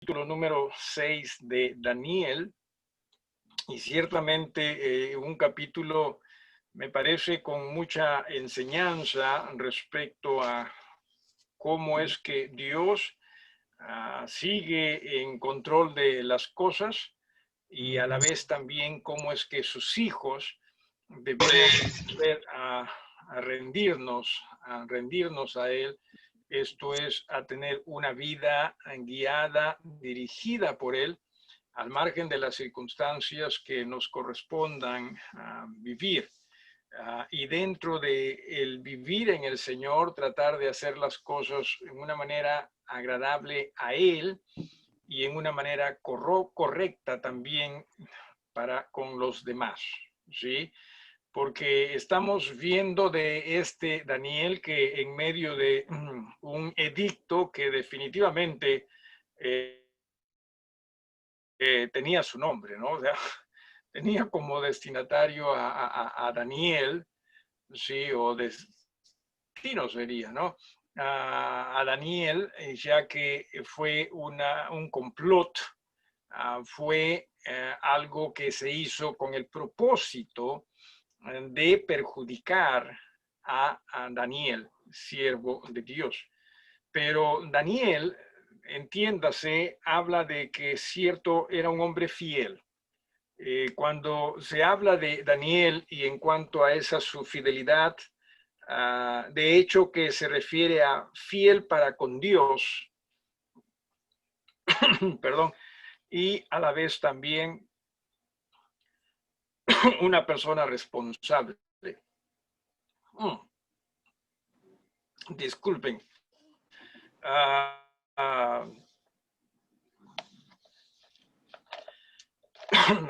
Capítulo número 6 de Daniel, y ciertamente un capítulo me parece con mucha enseñanza respecto a cómo es que Dios sigue en control de las cosas, y a la vez también cómo es que sus hijos debemos aprender a rendirnos a Él. Esto es, a tener una vida guiada, dirigida por Él, al margen de las circunstancias que nos correspondan vivir. Y dentro de el vivir en el Señor, tratar de hacer las cosas en una manera agradable a Él y en una manera correcta también para con los demás, ¿sí? Porque estamos viendo de este Daniel que en medio de un edicto que definitivamente tenía su nombre, ¿no? O sea, tenía como destinatario a Daniel, sí, o destino sería, ¿no? A Daniel, ya que fue un complot, fue algo que se hizo con el propósito de perjudicar a Daniel, siervo de Dios. Pero Daniel, entiéndase, habla de que cierto era un hombre fiel. Cuando se habla de Daniel y en cuanto a esa su fidelidad, de hecho que se refiere a fiel para con Dios, perdón, y a la vez también una persona responsable. Disculpen.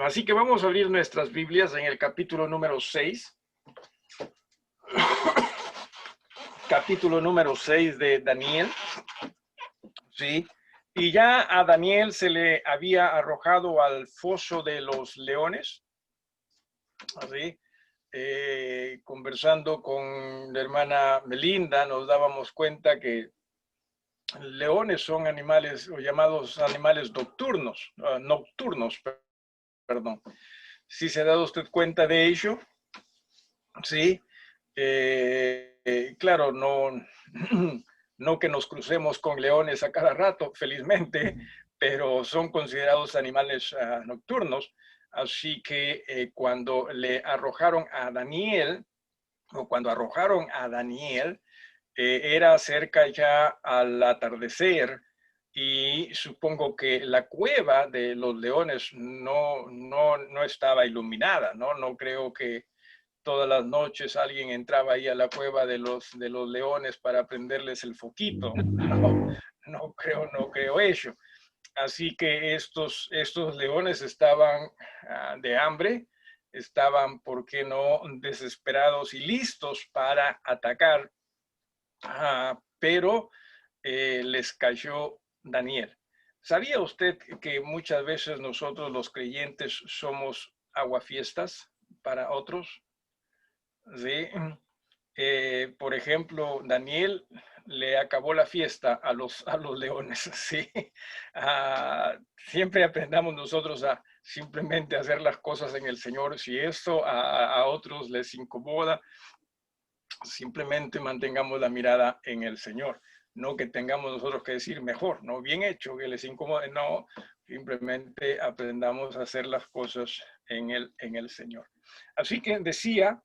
Así que vamos a abrir nuestras Biblias en el capítulo número 6. Capítulo número 6 de Daniel. ¿Sí? Y ya a Daniel se le había arrojado al foso de los leones. ¿Sí? Conversando con la hermana Melinda, nos dábamos cuenta que leones son animales, o llamados animales nocturnos, perdón. ¿Sí se ha dado usted cuenta de ello? Sí. Claro, no que nos crucemos con leones a cada rato, felizmente, pero son considerados animales nocturnos. Así que cuando le arrojaron a Daniel, o cuando arrojaron a Daniel, era cerca ya al atardecer, y supongo que la cueva de los leones no estaba iluminada, ¿no? No creo que todas las noches alguien entraba ahí a la cueva de los leones para prenderles el foquito. No creo eso. Así que estos leones estaban de hambre, estaban, ¿por qué no?, desesperados y listos para atacar, pero les cayó Daniel. ¿Sabía usted que muchas veces nosotros los creyentes somos aguafiestas para otros? ¿Sí? Por ejemplo, Daniel le acabó la fiesta a los leones, ¿sí? Siempre aprendamos nosotros a simplemente hacer las cosas en el Señor. Si esto a otros les incomoda, simplemente mantengamos la mirada en el Señor. No que tengamos nosotros que decir mejor, no, bien hecho, que les incomode, no, simplemente aprendamos a hacer las cosas en el Señor. Así que decía,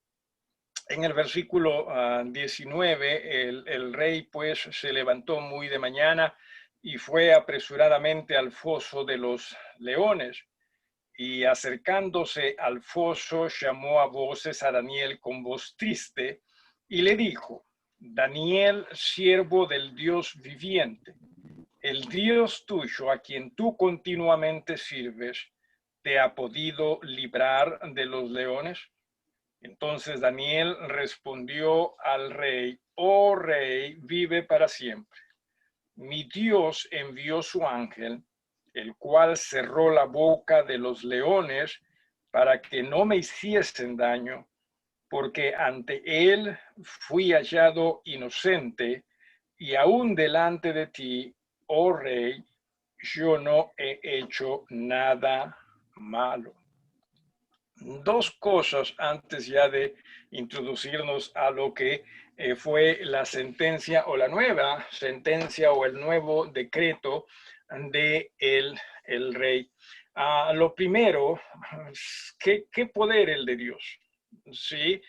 en el versículo 19, el rey pues se levantó muy de mañana y fue apresuradamente al foso de los leones, y acercándose al foso llamó a voces a Daniel con voz triste y le dijo: Daniel, siervo del Dios viviente, el Dios tuyo, a quien tú continuamente sirves, ¿te ha podido librar de los leones? Entonces Daniel respondió al rey: oh rey, vive para siempre. Mi Dios envió su ángel, el cual cerró la boca de los leones para que no me hiciesen daño, porque ante él fui hallado inocente, y aún delante de ti, oh rey, yo no he hecho nada malo. Dos cosas antes ya de introducirnos a lo que fue la sentencia o la nueva sentencia o el nuevo decreto de el rey. Lo primero, ¿qué poder el de Dios? Sí,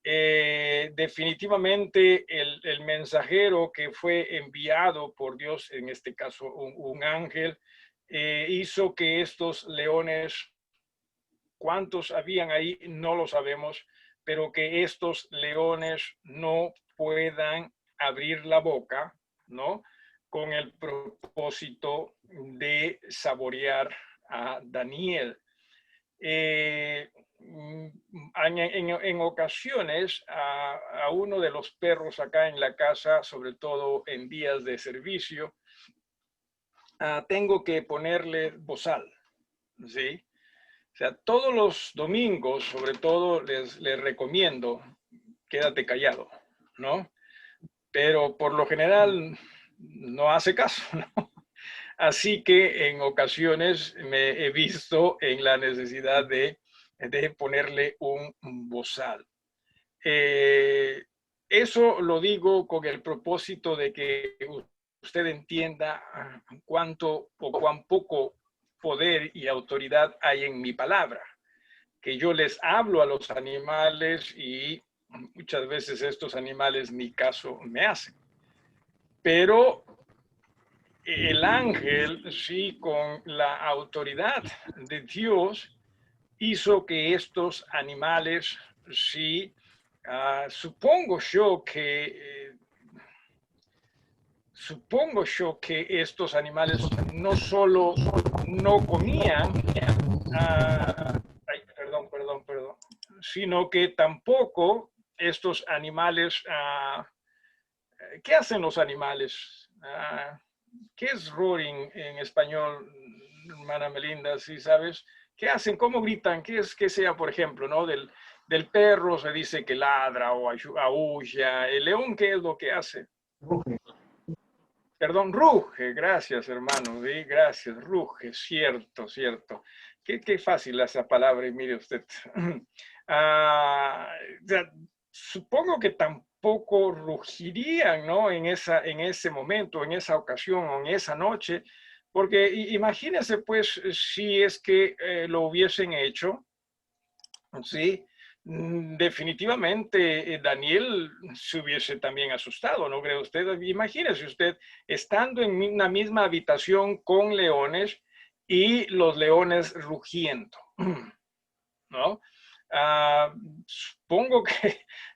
definitivamente el mensajero que fue enviado por Dios, en este caso un ángel, hizo que estos leones, cuántos habían ahí, no lo sabemos, pero que estos leones no puedan abrir la boca, ¿no? Con el propósito de saborear a Daniel. En ocasiones a uno de los perros acá en la casa, sobre todo en días de servicio, tengo que ponerle bozal, ¿sí? O sea, todos los domingos, sobre todo, les recomiendo, quédate callado, ¿no? Pero por lo general no hace caso, ¿no? Así que en ocasiones me he visto en la necesidad de ponerle un bozal. Eso lo digo con el propósito de que usted entienda cuánto o cuán poco poder y autoridad hay en mi palabra, que yo les hablo a los animales y muchas veces estos animales ni caso me hacen. Pero el ángel, sí, con la autoridad de Dios, hizo que estos animales, sí, supongo yo que estos animales no solo no comían, perdón, sino que tampoco estos animales, ¿qué hacen los animales? ¿Qué es roaring en español, hermana Melinda? ¿Sí sabes? ¿Qué hacen? ¿Cómo gritan? ¿Qué es que sea, por ejemplo, ¿no? Del perro se dice que ladra o aúlla. ¿El león qué es lo que hace? Ruge. Perdón, ruge. Gracias, hermano. ¿Sí? Gracias, ruge. Cierto, cierto. Qué fácil esa palabra, y mire usted. Supongo que tampoco rugirían, ¿no? En ese momento, en esa ocasión o en esa noche, porque imagínense, pues, si es que lo hubiesen hecho, ¿sí? Definitivamente Daniel se hubiese también asustado, ¿no cree usted? Imagínese usted estando en una misma habitación con leones y los leones rugiendo, ¿no? Supongo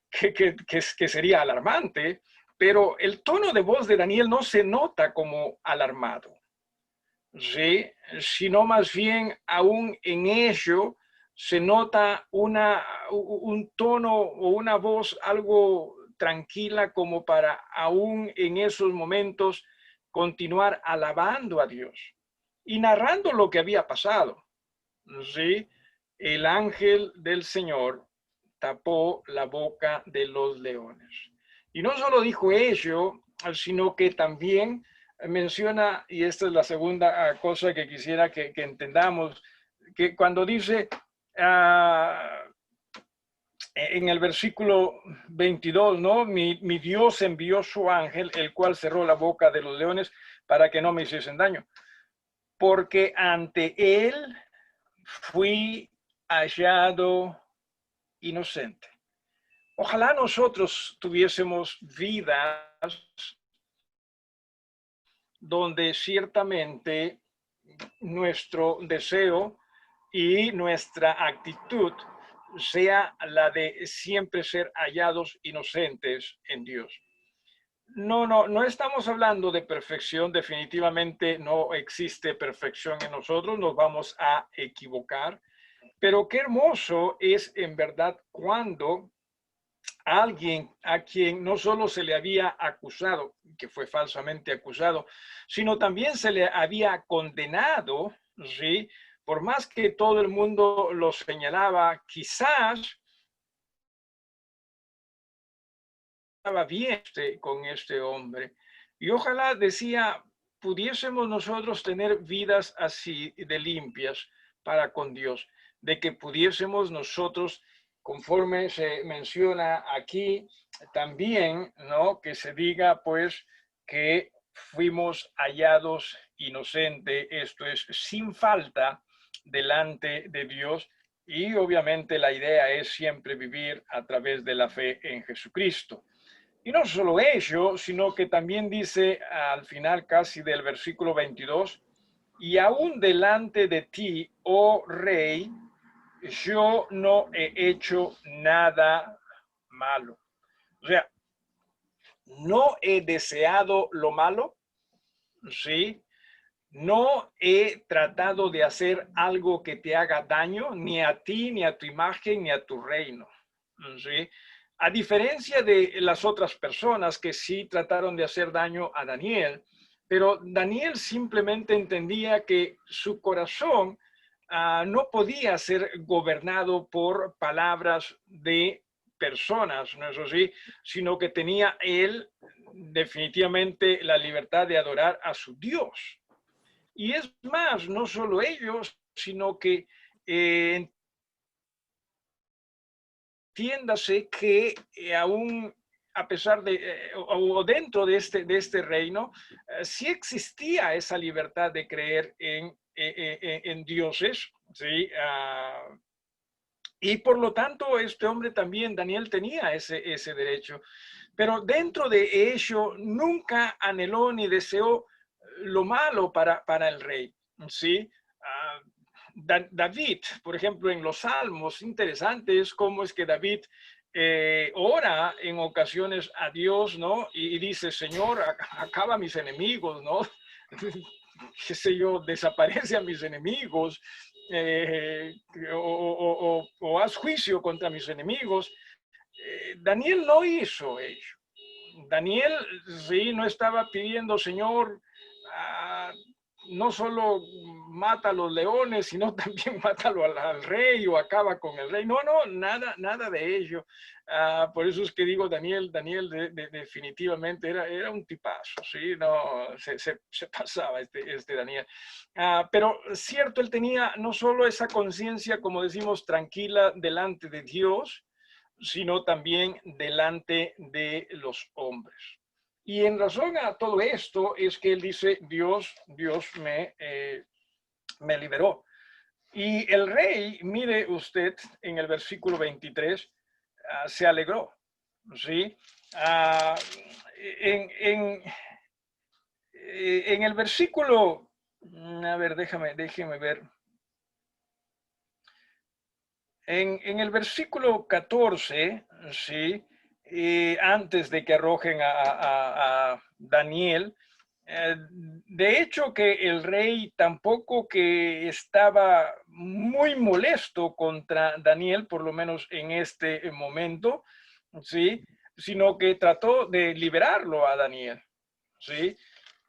que sería alarmante, pero el tono de voz de Daniel no se nota como alarmado, ¿sí? Sino más bien aún en ello se nota un tono o una voz algo tranquila como para aún en esos momentos continuar alabando a Dios y narrando lo que había pasado, ¿sí? El ángel del Señor tapó la boca de los leones. Y no solo dijo ello, sino que también menciona, y esta es la segunda cosa que quisiera que entendamos, que cuando dice en el versículo 22, ¿no? Mi Dios envió su ángel, el cual cerró la boca de los leones para que no me hiciesen daño. Porque ante él fui hallado inocente. Ojalá nosotros tuviésemos vidas donde ciertamente nuestro deseo y nuestra actitud sea la de siempre ser hallados inocentes en Dios. No estamos hablando de perfección, definitivamente no existe perfección en nosotros, nos vamos a equivocar, pero qué hermoso es en verdad cuando alguien a quien no solo se le había acusado, que fue falsamente acusado, sino también se le había condenado, ¿sí? Por más que todo el mundo lo señalaba, quizás estaba bien con este hombre. Y ojalá decía, pudiésemos nosotros tener vidas así de limpias para con Dios, de que pudiésemos nosotros, conforme se menciona aquí, también, ¿no? Que se diga, pues, que fuimos hallados inocentes, esto es, sin falta delante de Dios. Y obviamente la idea es siempre vivir a través de la fe en Jesucristo. Y no solo ello, sino que también dice al final casi del versículo 22, y aún delante de ti, oh rey, yo no he hecho nada malo. O sea, no he deseado lo malo, ¿sí? No he tratado de hacer algo que te haga daño, ni a ti, ni a tu imagen, ni a tu reino, ¿sí? A diferencia de las otras personas que sí trataron de hacer daño a Daniel, pero Daniel simplemente entendía que su corazón no podía ser gobernado por palabras de personas, ¿no es así? Sino que tenía él definitivamente la libertad de adorar a su Dios. Y es más, no solo ellos, sino que entiéndase que aún a pesar de, o dentro de este reino, sí existía esa libertad de creer en dioses, ¿sí? Y por lo tanto, este hombre también, Daniel, tenía ese derecho. Pero dentro de ello, nunca anheló ni deseó lo malo para el rey, ¿sí? David, por ejemplo, en los Salmos, interesante es cómo es que David ora en ocasiones a Dios, ¿no? Y dice, Señor, acaba a mis enemigos, ¿no? Qué sé yo, desaparece a mis enemigos, o haz juicio contra mis enemigos. Daniel no hizo ello. Daniel sí no estaba pidiendo, Señor, no solo mata a los leones, sino también mátalo al rey o acaba con el rey. No, no, nada de ello. Por eso es que digo, Daniel definitivamente era un tipazo, ¿sí? No, se pasaba este Daniel. Pero cierto, él tenía no solo esa conciencia, como decimos, tranquila delante de Dios, sino también delante de los hombres. Y en razón a todo esto es que él dice, Dios me liberó. Y el rey, mire usted, en el versículo 23, se alegró, ¿sí? Uh, en, en, en, el versículo, a ver, déjeme ver. En el versículo 14, ¿sí? Antes de que arrojen a Daniel, de hecho que el rey tampoco que estaba muy molesto contra Daniel, por lo menos en este momento, ¿sí? Sino que trató de liberarlo a Daniel, ¿sí?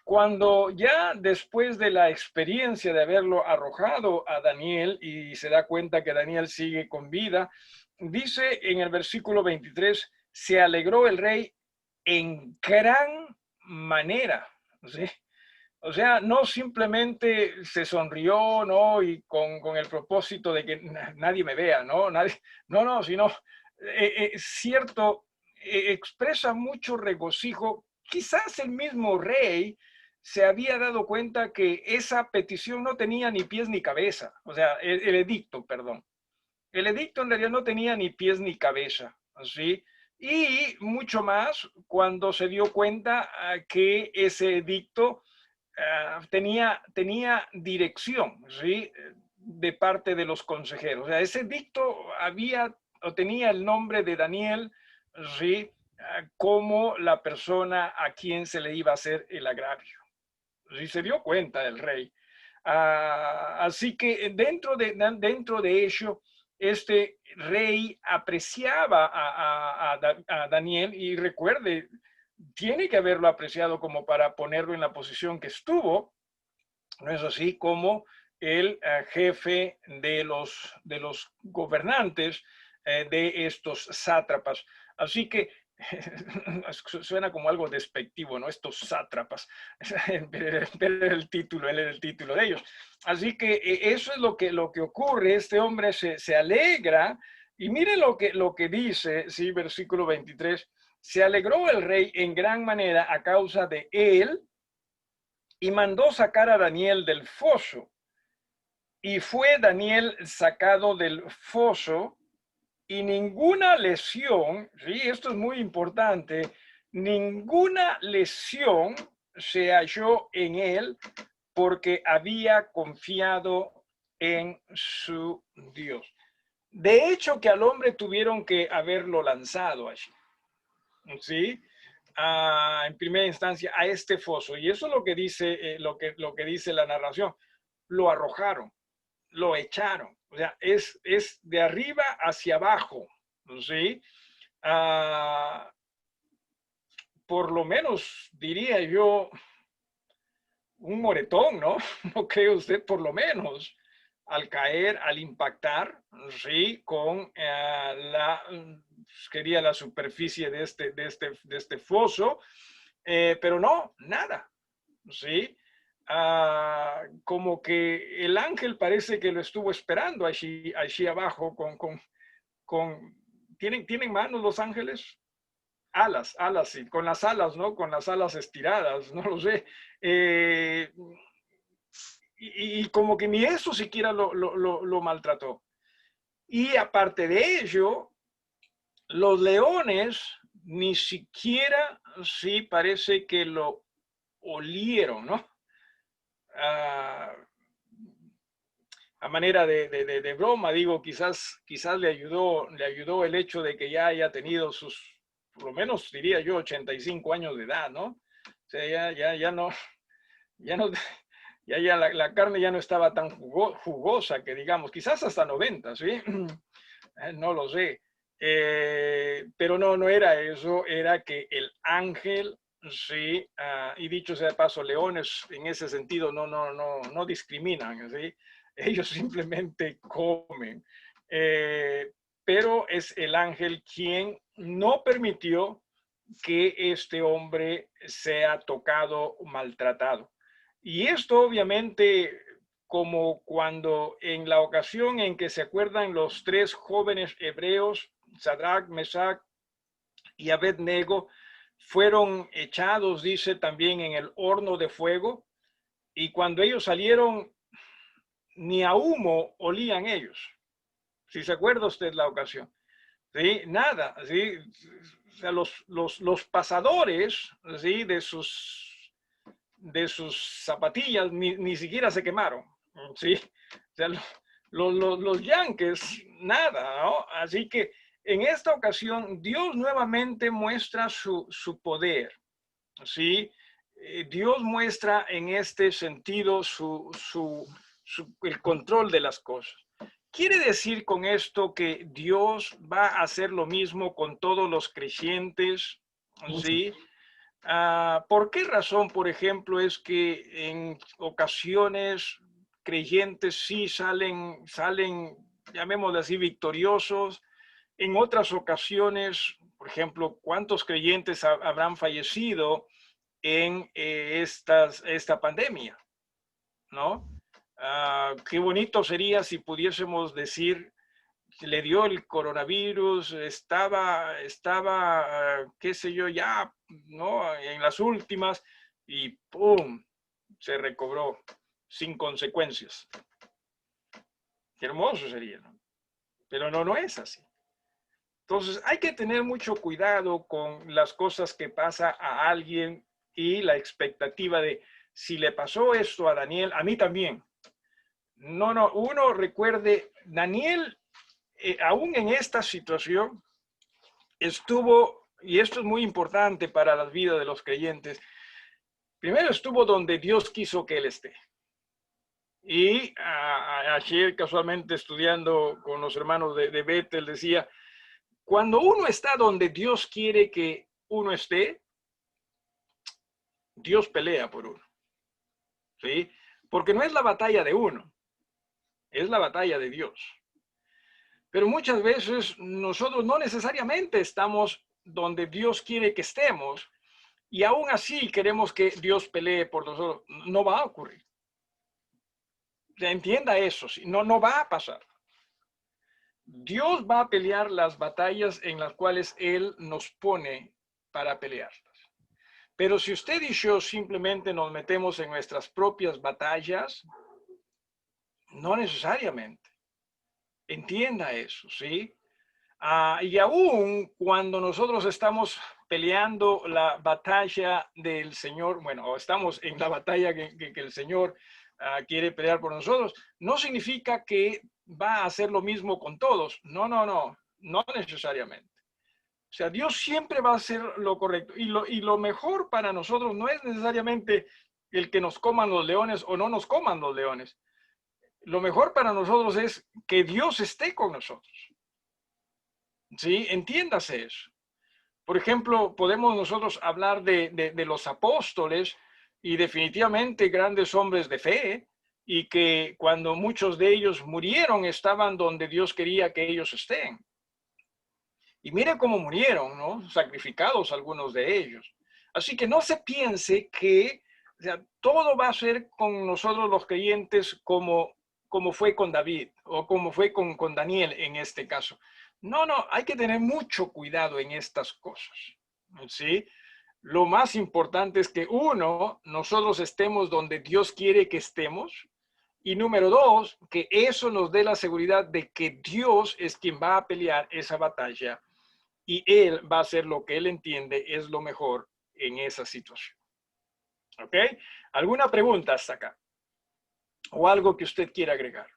Cuando ya después de la experiencia de haberlo arrojado a Daniel y se da cuenta que Daniel sigue con vida, dice en el versículo 23, se alegró el rey en gran manera, ¿sí? O sea, no simplemente se sonrió, ¿no? Y con el propósito de que nadie me vea, ¿no? No, sino, cierto, expresa mucho regocijo. Quizás el mismo rey se había dado cuenta que esa petición no tenía ni pies ni cabeza, o sea, el edicto, perdón. El edicto en realidad no tenía ni pies ni cabeza, ¿sí? Y mucho más cuando se dio cuenta que ese edicto tenía dirección, ¿sí? De parte de los consejeros. O sea, ese edicto había o tenía el nombre de Daniel, ¿sí? Como la persona a quien se le iba a hacer el agravio. ¿Sí? Se dio cuenta el rey. Así que dentro de ello, este rey apreciaba a Daniel y recuerde, tiene que haberlo apreciado como para ponerlo en la posición que estuvo, ¿no es así? Como el jefe de los gobernantes de estos sátrapas. Así que Suena como algo despectivo, ¿no? Estos sátrapas. Él era el título de ellos. Así que eso es lo que ocurre. Este hombre se alegra. Y mire lo que dice, sí, versículo 23. Se alegró el rey en gran manera a causa de él y mandó sacar a Daniel del foso. Y fue Daniel sacado del foso y ninguna lesión, sí, esto es muy importante, ninguna lesión se halló en él porque había confiado en su Dios. De hecho, que al hombre tuvieron que haberlo lanzado allí, ¿sí? En primera instancia a este foso. Y eso es lo que dice, lo que dice la narración. Lo arrojaron, lo echaron. O sea, es de arriba hacia abajo, ¿sí? Por lo menos diría yo un moretón, ¿no? ¿No cree usted? Por lo menos al caer, al impactar, ¿sí? Con quería la superficie de este foso, pero no, nada, ¿sí? Como que el ángel parece que lo estuvo esperando allí abajo ¿tienen manos los ángeles? Alas, sí, con las alas, ¿no? Con las alas estiradas, no lo sé. Y como que ni eso siquiera lo maltrató. Y aparte de ello, los leones ni siquiera, sí, parece que lo olieron, ¿no? A manera de broma, digo, quizás le ayudó el hecho de que ya haya tenido sus, por lo menos diría yo, 85 años de edad, ¿no? O sea, ya no, la carne ya no estaba tan jugosa que digamos, quizás hasta 90, ¿sí? No lo sé. Pero no era eso, era que el ángel, sí, y dicho sea de paso, leones en ese sentido no discriminan, ¿sí? Ellos simplemente comen. Pero es el ángel quien no permitió que este hombre sea tocado, maltratado. Y esto obviamente, como cuando en la ocasión en que se acuerdan los tres jóvenes hebreos, Sadrach, Mesach y Abednego, fueron echados, dice también, en el horno de fuego, y cuando ellos salieron, ni a humo olían ellos. Si se acuerda usted la ocasión. ¿Sí? Nada, ¿sí? O sea, los pasadores, ¿sí? de sus zapatillas ni siquiera se quemaron, ¿sí? O sea, los yanques, nada, ¿no? Así que en esta ocasión Dios nuevamente muestra su poder, ¿sí? Dios muestra en este sentido el control de las cosas. ¿Quiere decir con esto que Dios va a hacer lo mismo con todos los creyentes? ¿Sí? ¿Por qué razón, por ejemplo, es que en ocasiones creyentes sí salen, llamémoslo así, victoriosos? En otras ocasiones, por ejemplo, ¿cuántos creyentes habrán fallecido en esta pandemia? ¿No? Qué bonito sería si pudiésemos decir que le dio el coronavirus, estaba, qué sé yo, ya, ¿no? En las últimas y ¡pum! Se recobró sin consecuencias. Qué hermoso sería, ¿no? Pero no es así. Entonces hay que tener mucho cuidado con las cosas que pasa a alguien y la expectativa de si le pasó esto a Daniel, a mí también. No, uno recuerde, Daniel, aún en esta situación, estuvo, y esto es muy importante para la vida de los creyentes, primero estuvo donde Dios quiso que él esté. Y ayer casualmente estudiando con los hermanos de Bethel decía, cuando uno está donde Dios quiere que uno esté, Dios pelea por uno, ¿sí? Porque no es la batalla de uno, es la batalla de Dios. Pero muchas veces nosotros no necesariamente estamos donde Dios quiere que estemos y aún así queremos que Dios pelee por nosotros. No va a ocurrir. Entienda eso, ¿sí? No va a pasar. Dios va a pelear las batallas en las cuales Él nos pone para pelearlas. Pero si usted y yo simplemente nos metemos en nuestras propias batallas, no necesariamente. Entienda eso, ¿sí? Y aún cuando nosotros estamos peleando la batalla del Señor, bueno, o estamos en la batalla que el Señor quiere pelear por nosotros, no significa que va a hacer lo mismo con todos. No necesariamente. O sea, Dios siempre va a hacer lo correcto. Y lo mejor para nosotros no es necesariamente el que nos coman los leones o no nos coman los leones. Lo mejor para nosotros es que Dios esté con nosotros. ¿Sí? Entiéndase eso. Por ejemplo, podemos nosotros hablar de los apóstoles y definitivamente grandes hombres de fe, y que cuando muchos de ellos murieron estaban donde Dios quería que ellos estén. Y mire cómo murieron, ¿no? Sacrificados algunos de ellos. Así que no se piense que, o sea, todo va a ser con nosotros los creyentes como fue con David o como fue con Daniel en este caso. No, hay que tener mucho cuidado en estas cosas, ¿sí? Lo más importante es que nosotros estemos donde Dios quiere que estemos. Y número dos, que eso nos dé la seguridad de que Dios es quien va a pelear esa batalla y Él va a hacer lo que Él entiende es lo mejor en esa situación. ¿Ok? ¿Alguna pregunta hasta acá? ¿O algo que usted quiera agregar?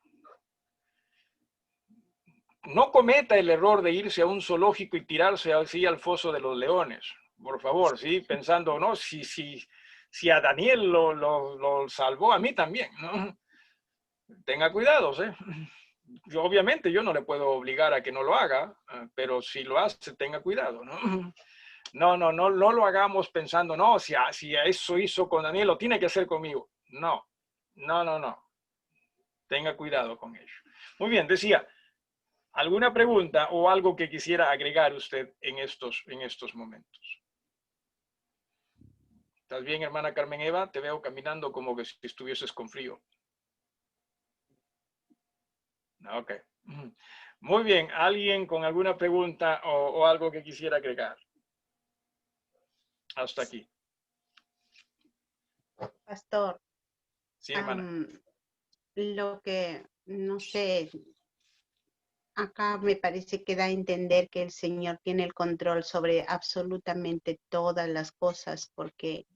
No cometa el error de irse a un zoológico y tirarse así al foso de los leones. Por favor, ¿sí? Pensando, ¿no? Si a Daniel lo salvó, a mí también, ¿no? Tenga cuidado, ¿sí? Obviamente yo no le puedo obligar a que no lo haga, pero si lo hace, tenga cuidado, ¿no? No lo hagamos pensando, no, si eso hizo con Daniel, lo tiene que hacer conmigo. No. Tenga cuidado con ello. Muy bien, decía, ¿alguna pregunta o algo que quisiera agregar usted en estos momentos? ¿Estás bien, hermana Carmen Eva? Te veo caminando como que si estuvieses con frío. Ok. Muy bien, ¿alguien con alguna pregunta o algo que quisiera agregar? Hasta aquí. Pastor, Sí, hermana. lo que, no sé, acá me parece que da a entender que el Señor tiene el control sobre absolutamente todas las cosas, porque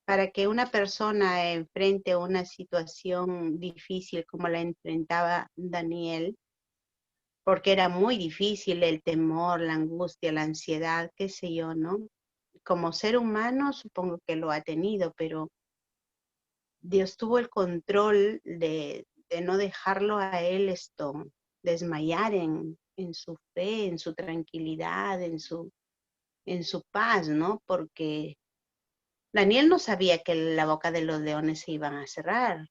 para que una persona enfrente una situación difícil como la enfrentaba Daniel, porque era muy difícil el temor, la angustia, la ansiedad, qué sé yo, ¿no? Como ser humano supongo que lo ha tenido, pero Dios tuvo el control de no dejarlo a él desmayar en su fe, en su tranquilidad, en su paz, ¿no? Porque Daniel no sabía que la boca de los leones se iban a cerrar,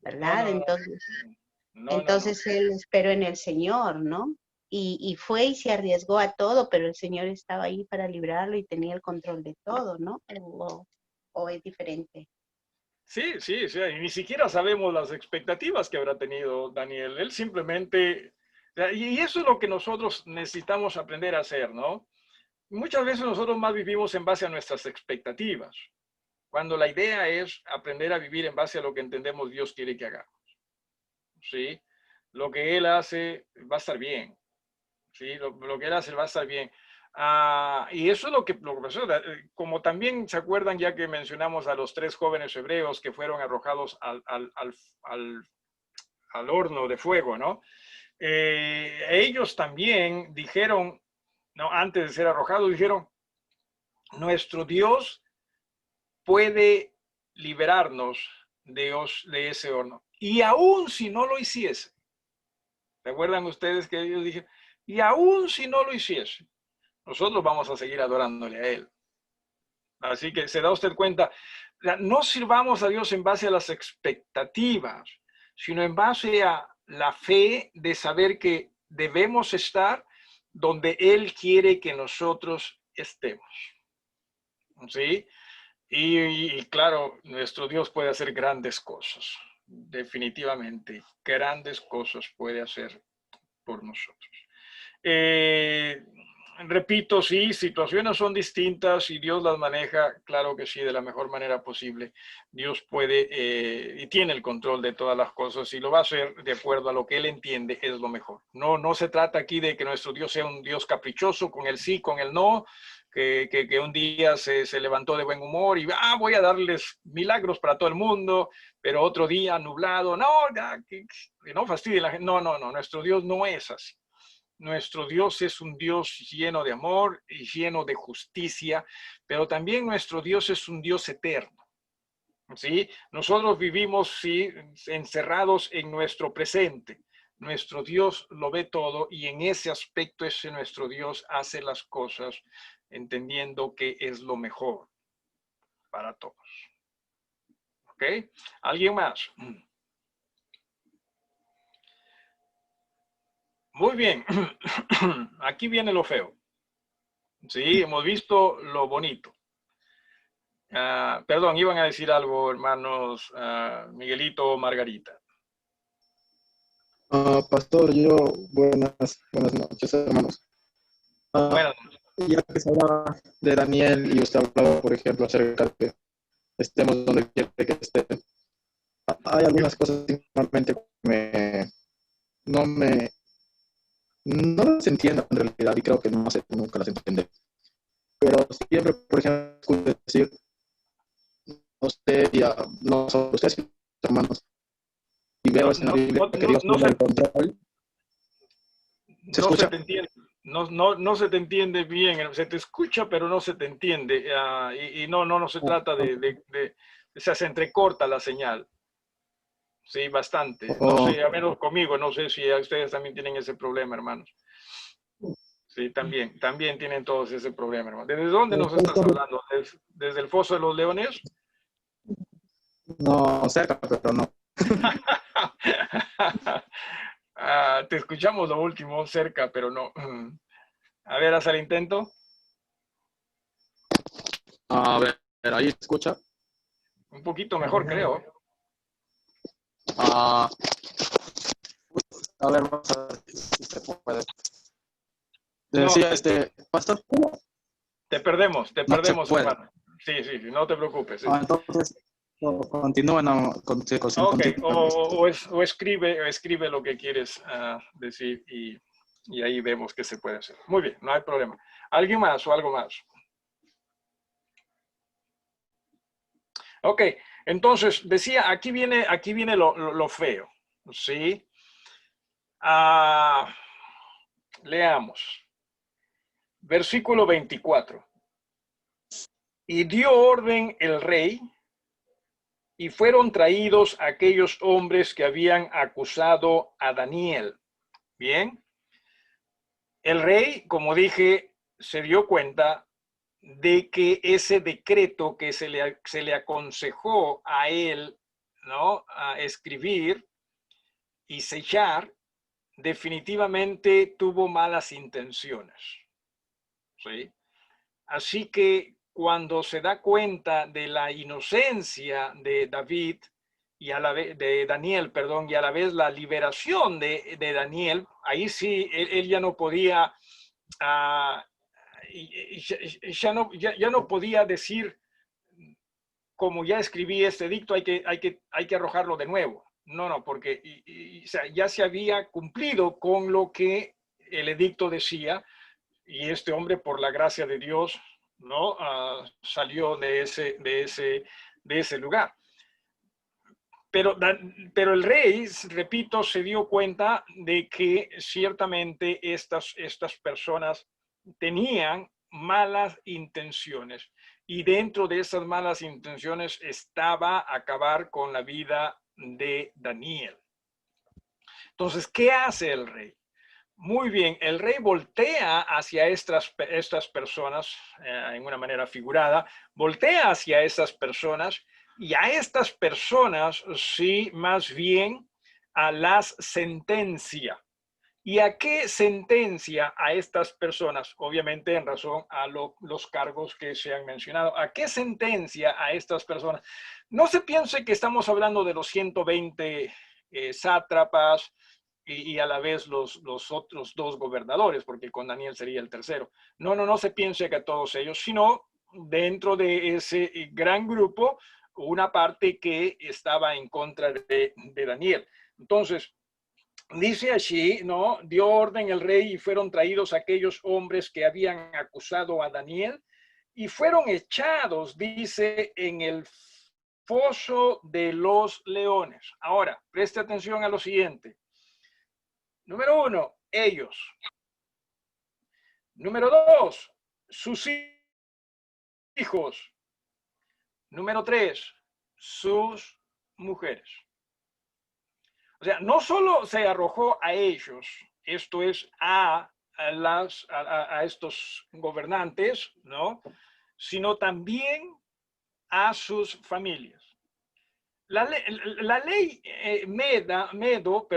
¿verdad? No. Entonces él esperó en el Señor, ¿no? Y fue y se arriesgó a todo, pero el Señor estaba ahí para librarlo y tenía el control de todo, ¿no? O es diferente. Sí, y ni siquiera sabemos las expectativas que habrá tenido Daniel. Él simplemente, y eso es lo que nosotros necesitamos aprender a hacer, ¿no? Muchas veces nosotros más vivimos en base a nuestras expectativas, cuando la idea es aprender a vivir en base a lo que entendemos Dios quiere que hagamos, ¿sí? Lo que Él hace va a estar bien, ¿sí? Lo que Él hace va a estar bien. Y eso es lo que pasó. Como también se acuerdan, ya que mencionamos a los 3 jóvenes hebreos que fueron arrojados al horno de fuego, ¿no? Ellos también dijeron, no, antes de ser arrojados, dijeron, nuestro Dios puede liberarnos de ese horno. Y aún si no lo hiciese, ¿recuerdan ustedes que ellos dijeron? Y aún si no lo hiciese, nosotros vamos a seguir adorándole a Él. Así que se da usted cuenta, no sirvamos a Dios en base a las expectativas, sino en base a la fe de saber que debemos estar donde Él quiere que nosotros estemos. ¿Sí? Y claro, nuestro Dios puede hacer grandes cosas, definitivamente, grandes cosas puede hacer por nosotros. Repito, sí, situaciones son distintas y Dios las maneja, claro que sí, de la mejor manera posible. Dios puede y tiene el control de todas las cosas y lo va a hacer de acuerdo a lo que Él entiende es lo mejor. No se trata aquí de que nuestro Dios sea un Dios caprichoso, con el sí, con el no, que un día se levantó de buen humor y voy a darles milagros para todo el mundo, pero otro día nublado, no, que no fastidie la gente. No, nuestro Dios no es así. Nuestro Dios es un Dios lleno de amor y lleno de justicia, pero también nuestro Dios es un Dios eterno. ¿Sí? Nosotros vivimos, sí, encerrados en nuestro presente. Nuestro Dios lo ve todo y en ese aspecto ese nuestro Dios hace las cosas entendiendo que es lo mejor para todos. ¿Ok? ¿Alguien más? Muy bien. Aquí viene lo feo. Sí, hemos visto lo bonito. Perdón, iban a decir algo, hermanos Miguelito o Margarita. Pastor, buenas noches, hermanos. Bueno, Ya que se hablaba de Daniel y usted hablaba, por ejemplo, acerca de que estemos donde quiere que estén, hay algunas cosas que normalmente no las entiendo en realidad y creo que no sé, nunca las entiende. Pero siempre, por ejemplo, escucho decir, usted y no solo ustedes, sino hermanos, y veo en la Biblia que Dios tiene el control. ¿Se no se escucha? te entiende. No se te entiende bien, se te escucha, pero no se te entiende. Y no se trata se entrecorta la señal. Sí, bastante. No sé, a menos conmigo, no sé si a ustedes también tienen ese problema, hermanos. Sí, también tienen todos ese problema, hermano. ¿Desde dónde nos estás hablando? ¿Desde el Foso de los Leones? No, cerca, pero no. Te escuchamos lo último, cerca, pero no. A ver, haz el intento. A ver, ahí se escucha. Un poquito mejor, creo. A ver, vamos a ver si se puede. Decía pastor. Te perdemos, No se puede. hermano. Sí, no te preocupes. Sí. Entonces, continúen. Ok, o escribe lo que quieres decir y ahí vemos qué se puede hacer. Muy bien, no hay problema. ¿Alguien más o algo más? Ok, entonces decía, aquí viene lo feo, ¿sí? Leamos. Versículo 24. Y dio orden el rey, y fueron traídos aquellos hombres que habían acusado a Daniel. Bien. El rey, como dije, se dio cuenta de que ese decreto que se le aconsejó a él, ¿no?, a escribir y sellar, definitivamente tuvo malas intenciones. ¿Sí? Así que cuando se da cuenta de la inocencia de David y a la vez de Daniel, perdón, y a la vez la liberación de Daniel, ahí sí él ya no podía ya no podía decir, como ya escribí este edicto, hay que arrojarlo de nuevo. No, porque o sea, ya se había cumplido con lo que el edicto decía y este hombre, por la gracia de Dios, ¿no? Salió de ese lugar. Pero el rey, repito, se dio cuenta de que ciertamente estas personas tenían malas intenciones y dentro de esas malas intenciones estaba acabar con la vida de Daniel. Entonces, ¿qué hace el rey? Muy bien, el rey voltea hacia estas personas, en una manera figurada, voltea hacia esas personas y a estas personas, sí, más bien a las sentencia ¿Y a qué sentencia a estas personas? Obviamente en razón a los cargos que se han mencionado. ¿A qué sentencia a estas personas? No se piense que estamos hablando de los 120 sátrapas y a la vez los otros dos gobernadores, porque con Daniel sería el tercero. No se piense que a todos ellos, sino dentro de ese gran grupo, una parte que estaba en contra de Daniel. Entonces, dice allí, ¿no? Dio orden el rey y fueron traídos aquellos hombres que habían acusado a Daniel y fueron echados, dice, en el foso de los leones. Ahora, preste atención a lo siguiente. Número 1, ellos. Número 2, sus hijos. Número 3, sus mujeres. O sea, no solo se arrojó a ellos, esto es a estos gobernantes, ¿no? Sino también a sus familias. La ley Medo,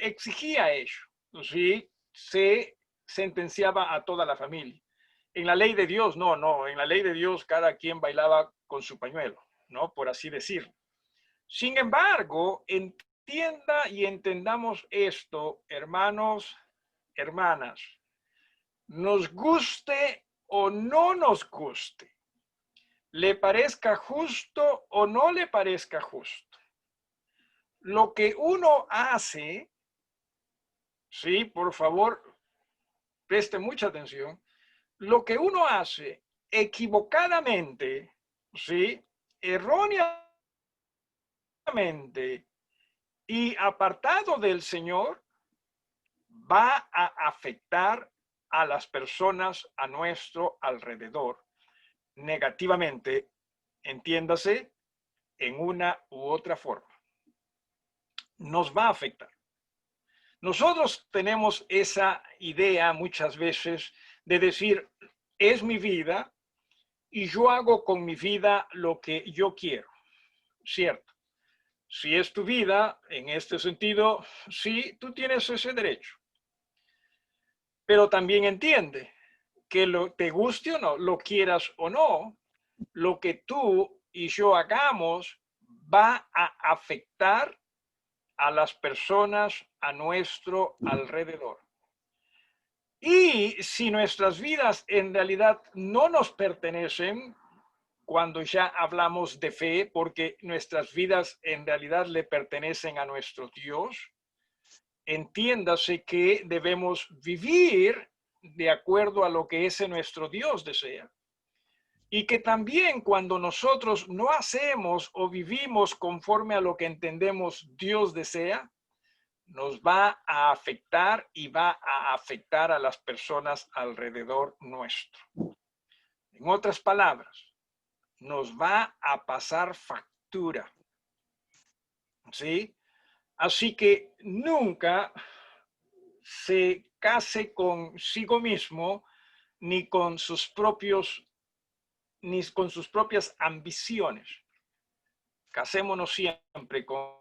exigía ello, ¿sí? Se sentenciaba a toda la familia. En la ley de Dios, no, en la ley de Dios cada quien bailaba con su pañuelo, ¿no? Por así decirlo. Sin embargo, entienda y entendamos esto, hermanos, hermanas, nos guste o no nos guste, le parezca justo o no le parezca justo. Lo que uno hace, sí, por favor, preste mucha atención, lo que uno hace equivocadamente, sí, erróneamente y apartado del Señor, va a afectar a las personas a nuestro alrededor negativamente, entiéndase, en una u otra forma. Nos va a afectar. Nosotros tenemos esa idea muchas veces de decir, es mi vida y yo hago con mi vida lo que yo quiero. Cierto. Si es tu vida, en este sentido, sí, tú tienes ese derecho. Pero también entiende que te guste o no, lo quieras o no, lo que tú y yo hagamos va a afectar a las personas a nuestro alrededor. Y si nuestras vidas en realidad no nos pertenecen, cuando ya hablamos de fe, porque nuestras vidas en realidad le pertenecen a nuestro Dios, entiéndase que debemos vivir de acuerdo a lo que ese nuestro Dios desea. Y que también cuando nosotros no hacemos o vivimos conforme a lo que entendemos Dios desea, nos va a afectar y va a afectar a las personas alrededor nuestro. En otras palabras, nos va a pasar factura. ¿Sí? Así que nunca se case consigo mismo ni con sus propias ambiciones. Casémonos siempre con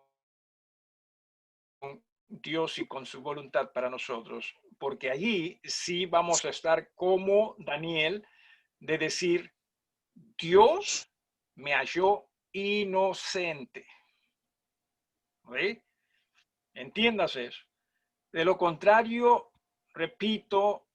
Dios y con su voluntad para nosotros, porque allí sí vamos a estar como Daniel, de decir, Dios me halló inocente. ¿Sí? Entiéndase eso. De lo contrario, repito,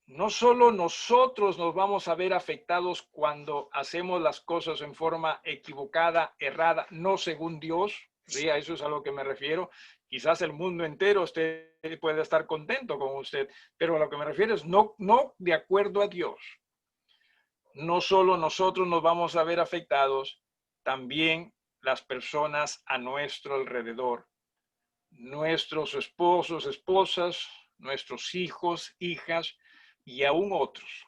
no solo nosotros nos vamos a ver afectados cuando hacemos las cosas en forma equivocada, errada, no según Dios, ¿sí? A eso es a lo que me refiero. Quizás el mundo entero usted puede estar contento con usted, pero a lo que me refiero es no de acuerdo a Dios. No solo nosotros nos vamos a ver afectados, también las personas a nuestro alrededor. Nuestros esposos, esposas, nuestros hijos, hijas y aún otros,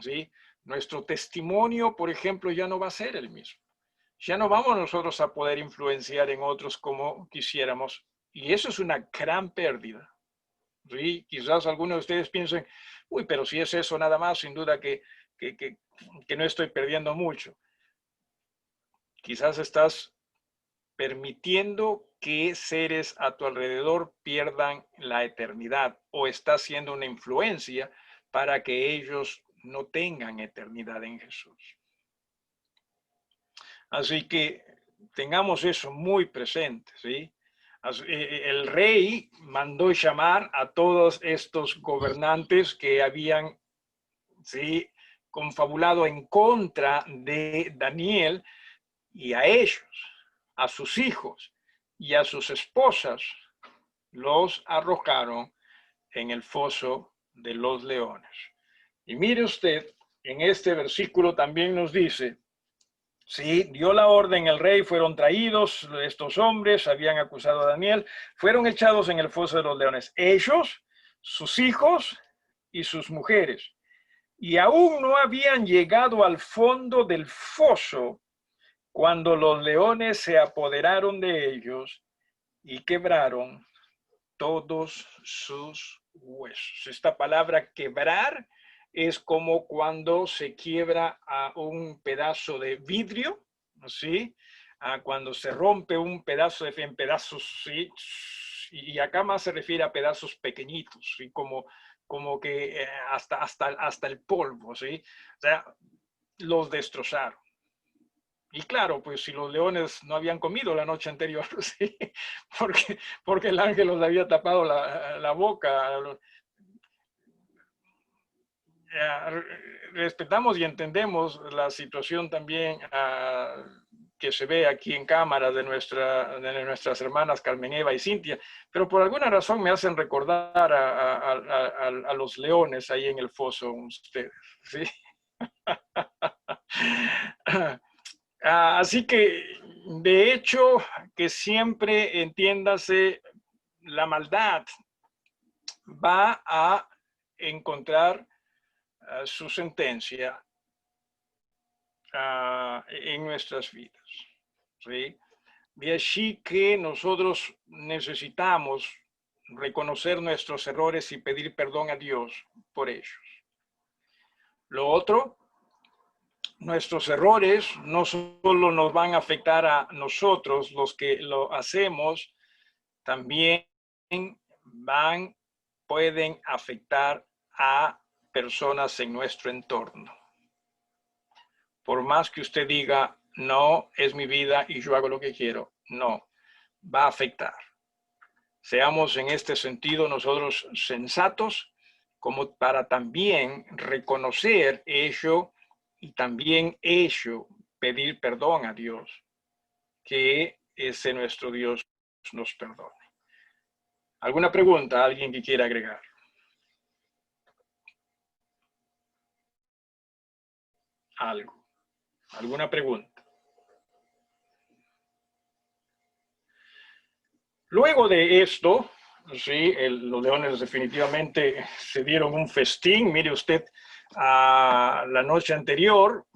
¿sí? Nuestro testimonio, por ejemplo, ya no va a ser el mismo. Ya no vamos nosotros a poder influenciar en otros como quisiéramos. Y eso es una gran pérdida. ¿Sí? Quizás algunos de ustedes piensen, uy, pero si es eso nada más, sin duda que no estoy perdiendo mucho. Quizás estás permitiendo que seres a tu alrededor pierdan la eternidad o estás siendo una influencia para que ellos no tengan eternidad en Jesús. Así que tengamos eso muy presente, ¿sí? El rey mandó llamar a todos estos gobernantes que habían, ¿sí?, confabulado en contra de Daniel, y a ellos, a sus hijos y a sus esposas, los arrojaron en el foso de los leones. Y mire usted, en este versículo también nos dice, sí, dio la orden el rey, fueron traídos estos hombres, habían acusado a Daniel, fueron echados en el foso de los leones, ellos, sus hijos y sus mujeres. Y aún no habían llegado al fondo del foso cuando los leones se apoderaron de ellos y quebraron todos sus huesos. Esta palabra quebrar es como cuando se quiebra a un pedazo de vidrio, ¿sí? Cuando se rompe un pedazo en pedazos, ¿sí? Y acá más se refiere a pedazos pequeñitos, ¿sí? Como que hasta el polvo, ¿sí? O sea, los destrozaron. Y claro, pues si los leones no habían comido la noche anterior, ¿sí? porque el ángel los había tapado la boca. Respetamos y entendemos la situación también que se ve aquí en cámara de nuestras hermanas Carmen Eva y Cintia, pero por alguna razón me hacen recordar a los leones ahí en el foso ustedes, ¿sí? Así que, de hecho, que siempre entiéndase, la maldad va a encontrar su sentencia en nuestras vidas, ¿sí? De allí que nosotros necesitamos reconocer nuestros errores y pedir perdón a Dios por ellos. Lo otro, nuestros errores no solo nos van a afectar a nosotros, los que lo hacemos, también pueden afectar a personas en nuestro entorno. Por más que usted diga, no, es mi vida y yo hago lo que quiero, no, va a afectar. Seamos en este sentido nosotros sensatos, como para también reconocer ello y también ello pedir perdón a Dios, que ese nuestro Dios nos perdone. ¿Alguna pregunta? ¿Alguien que quiera agregar? Algo. ¿Alguna pregunta? Luego de esto, sí, los leones definitivamente se dieron un festín. Mire usted, la noche anterior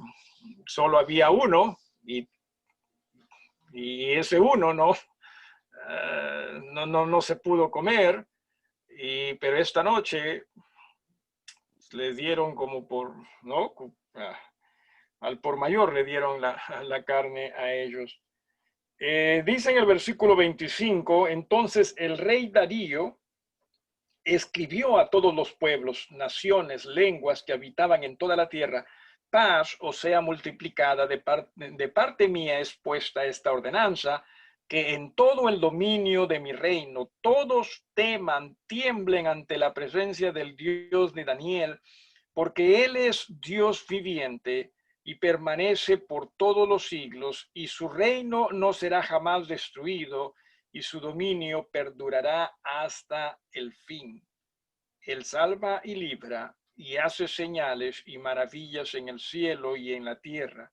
solo había uno y ese uno no se pudo comer, pero esta noche les dieron como por, ¿no? Al por mayor le dieron la carne a ellos. Dice en el versículo 25, entonces el rey Darío escribió a todos los pueblos, naciones, lenguas que habitaban en toda la tierra, paz os sea multiplicada, de parte mía es puesta esta ordenanza, que en todo el dominio de mi reino todos teman, tiemblen ante la presencia del Dios de Daniel, porque él es Dios viviente y permanece por todos los siglos, y su reino no será jamás destruido, y su dominio perdurará hasta el fin. Él salva y libra, y hace señales y maravillas en el cielo y en la tierra.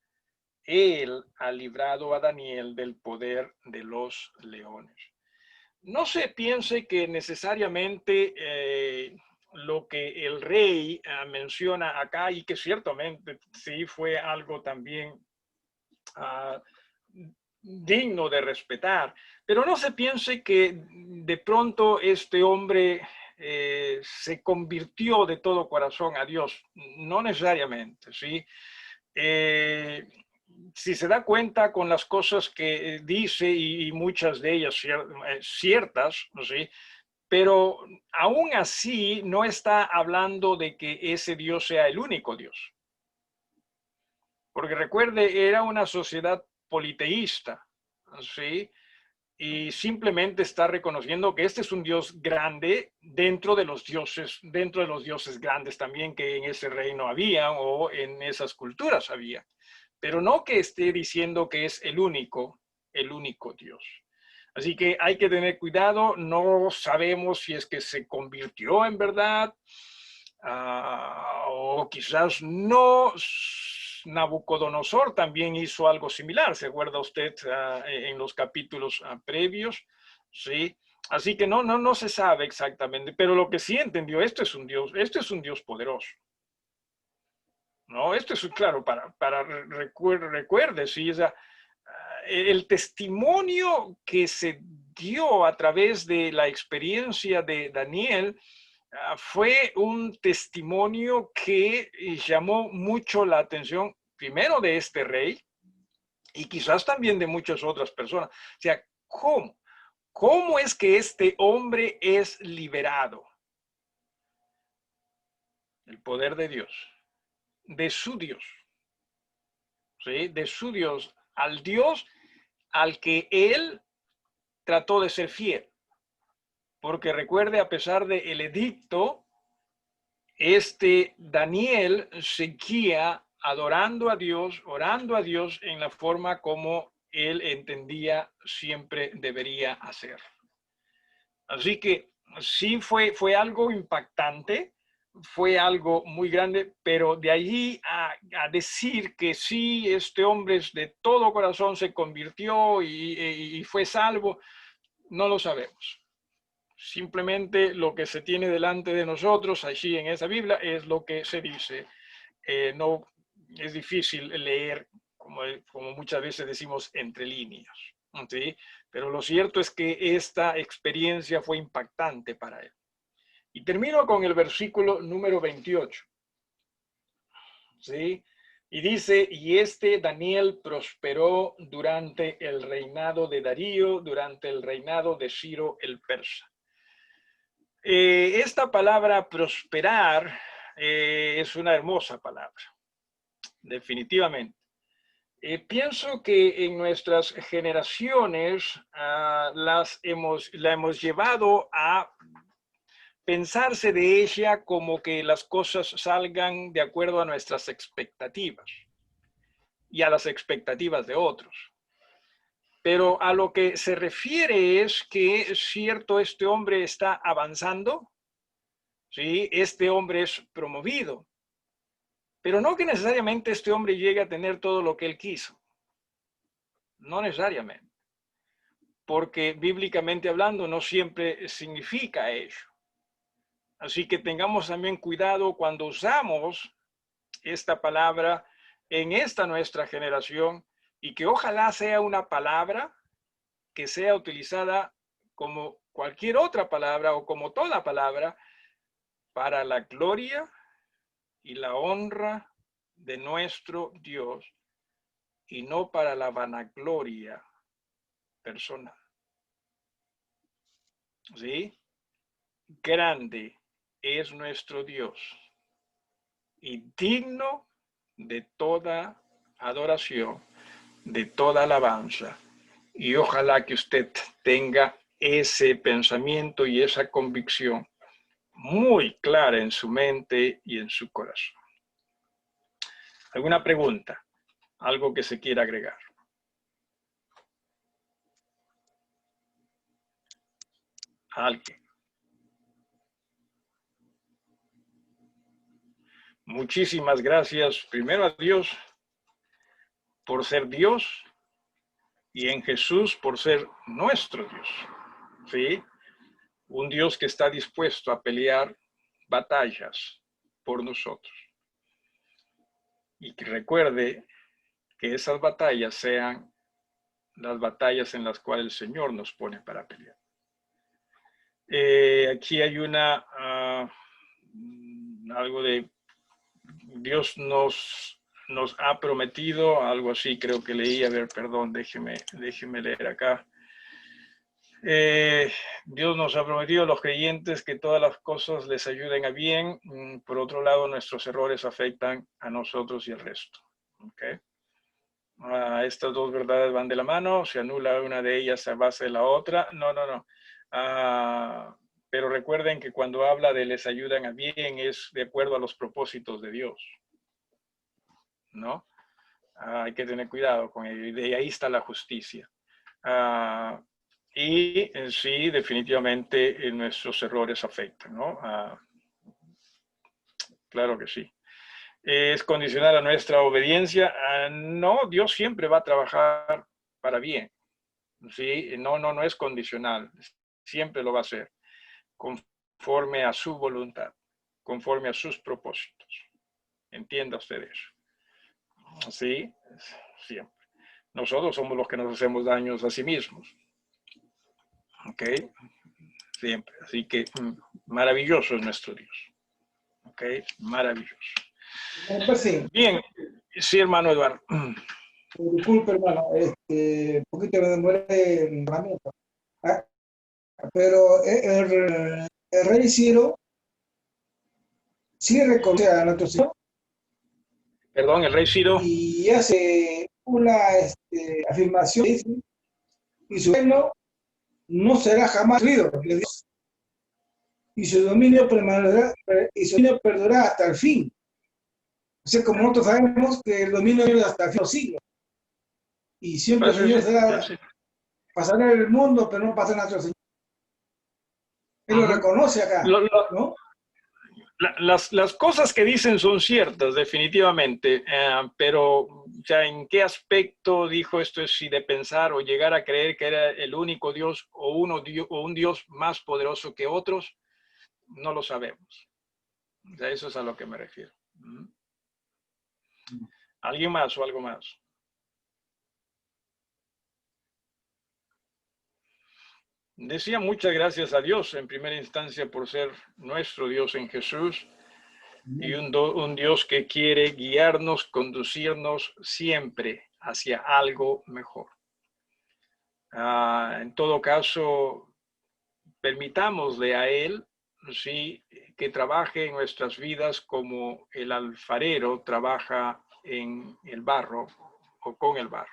Él ha librado a Daniel del poder de los leones. No se piense que necesariamente lo que el rey menciona acá, y que ciertamente sí fue algo también digno de respetar, pero no se piense que de pronto este hombre se convirtió de todo corazón a Dios, no necesariamente, ¿sí? si se da cuenta con las cosas que dice y muchas de ellas ciertas, ¿sí? Pero aún así no está hablando de que ese Dios sea el único Dios. Porque recuerde, era una sociedad politeísta, ¿sí? Y simplemente está reconociendo que este es un Dios grande dentro de los dioses grandes también que en ese reino había o en esas culturas había. Pero no que esté diciendo que es el único Dios. Así que hay que tener cuidado, no sabemos si es que se convirtió en verdad, o quizás no. Nabucodonosor también hizo algo similar, ¿se acuerda usted en los capítulos previos? Sí. Así que no se sabe exactamente, pero lo que sí entendió, este es un Dios poderoso. No, esto es claro, recuerde, sí, el testimonio que se dio a través de la experiencia de Daniel fue un testimonio que llamó mucho la atención, primero de este rey y quizás también de muchas otras personas. O sea, ¿cómo? ¿Cómo es que este hombre es liberado? El poder de Dios, de su Dios, ¿sí? De su Dios, al Dios al que él trató de ser fiel. Porque recuerde, a pesar del edicto, Daniel seguía adorando a Dios, orando a Dios en la forma como él entendía siempre debería hacer. Así que sí fue algo impactante, fue algo muy grande, pero de allí a decir que sí, este hombre de todo corazón se convirtió y fue salvo, no lo sabemos. Simplemente lo que se tiene delante de nosotros allí en esa Biblia es lo que se dice. No es difícil leer, como muchas veces decimos, entre líneas, ¿sí? Pero lo cierto es que esta experiencia fue impactante para él. Y termino con el versículo número 28, ¿sí? Y dice, y Daniel prosperó durante el reinado de Darío, durante el reinado de Ciro el persa. Esta palabra prosperar es una hermosa palabra, definitivamente. Pienso que en nuestras generaciones la hemos llevado a pensarse de ella como que las cosas salgan de acuerdo a nuestras expectativas y a las expectativas de otros. Pero a lo que se refiere es que es cierto, este hombre está avanzando, ¿sí? Este hombre es promovido, pero no que necesariamente este hombre llegue a tener todo lo que él quiso. No necesariamente, porque bíblicamente hablando no siempre significa ello. Así que tengamos también cuidado cuando usamos esta palabra en esta nuestra generación y que ojalá sea una palabra que sea utilizada como cualquier otra palabra o como toda palabra para la gloria y la honra de nuestro Dios y no para la vanagloria personal. ¿Sí? Grande es nuestro Dios y digno de toda adoración, de toda alabanza. Y ojalá que usted tenga ese pensamiento y esa convicción muy clara en su mente y en su corazón. ¿Alguna pregunta? ¿Algo que se quiera agregar? ¿Alguien? Muchísimas gracias primero a Dios por ser Dios y en Jesús por ser nuestro Dios. ¿Sí? Un Dios que está dispuesto a pelear batallas por nosotros. Y que recuerde que esas batallas sean las batallas en las cuales el Señor nos pone para pelear. Aquí hay algo de Dios nos nos ha prometido, algo así creo que leí, a ver, perdón, déjeme leer acá. Dios nos ha prometido a los creyentes que todas las cosas les ayuden a bien. Por otro lado, nuestros errores afectan a nosotros y al resto. ¿Okay? Estas dos verdades van de la mano, se anula una de ellas a base de la otra. No. Pero recuerden que cuando habla de les ayudan a bien es de acuerdo a los propósitos de Dios, ¿no? Hay que tener cuidado con ello, y de ahí está la justicia. Y sí, definitivamente nuestros errores afectan, ¿no? Claro que sí. ¿Es condicional a nuestra obediencia? No, Dios siempre va a trabajar para bien. ¿Sí? No es condicional. Siempre lo va a hacer conforme a su voluntad, conforme a sus propósitos. Entienda usted eso. ¿Sí? Siempre. Nosotros somos los que nos hacemos daños a sí mismos. ¿Ok? Siempre. Así que maravilloso es nuestro Dios. ¿Ok? Maravilloso. Pues sí. Bien. Sí, hermano Eduardo. Disculpe, hermano, un poquito me demoré el herramienta. Pero el rey Ciro sí reconoce a nuestro Señor Perdón, el rey Ciro. y hace una afirmación y su reino no será jamás destruido, y su dominio perdurará hasta el fin. O sea, como nosotros sabemos que el dominio es hasta el fin de los siglos. Y siempre el Señor pasará el mundo, pero no pasará nuestro Señor. Él lo reconoce acá, ¿no? Las cosas que dicen son ciertas, definitivamente, pero ya en qué aspecto dijo esto es si de pensar o llegar a creer que era el único Dios o un Dios más poderoso que otros, no lo sabemos. O sea, eso es a lo que me refiero. ¿Alguien más o algo más? Decía muchas gracias a Dios en primera instancia por ser nuestro Dios en Jesús y un Dios que quiere guiarnos, conducirnos siempre hacia algo mejor. En todo caso, permitámosle a Él, ¿sí?, que trabaje en nuestras vidas como el alfarero trabaja en el barro o con el barro.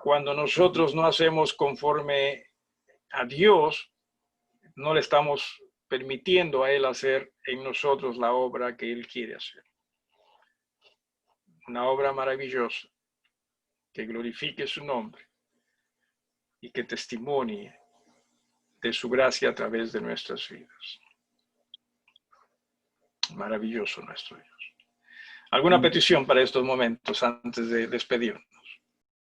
Cuando nosotros no hacemos conforme a Dios, no le estamos permitiendo a Él hacer en nosotros la obra que Él quiere hacer. Una obra maravillosa, que glorifique su nombre y que testimonie de su gracia a través de nuestras vidas. Maravilloso nuestro Dios. ¿Alguna petición para estos momentos antes de despedirnos?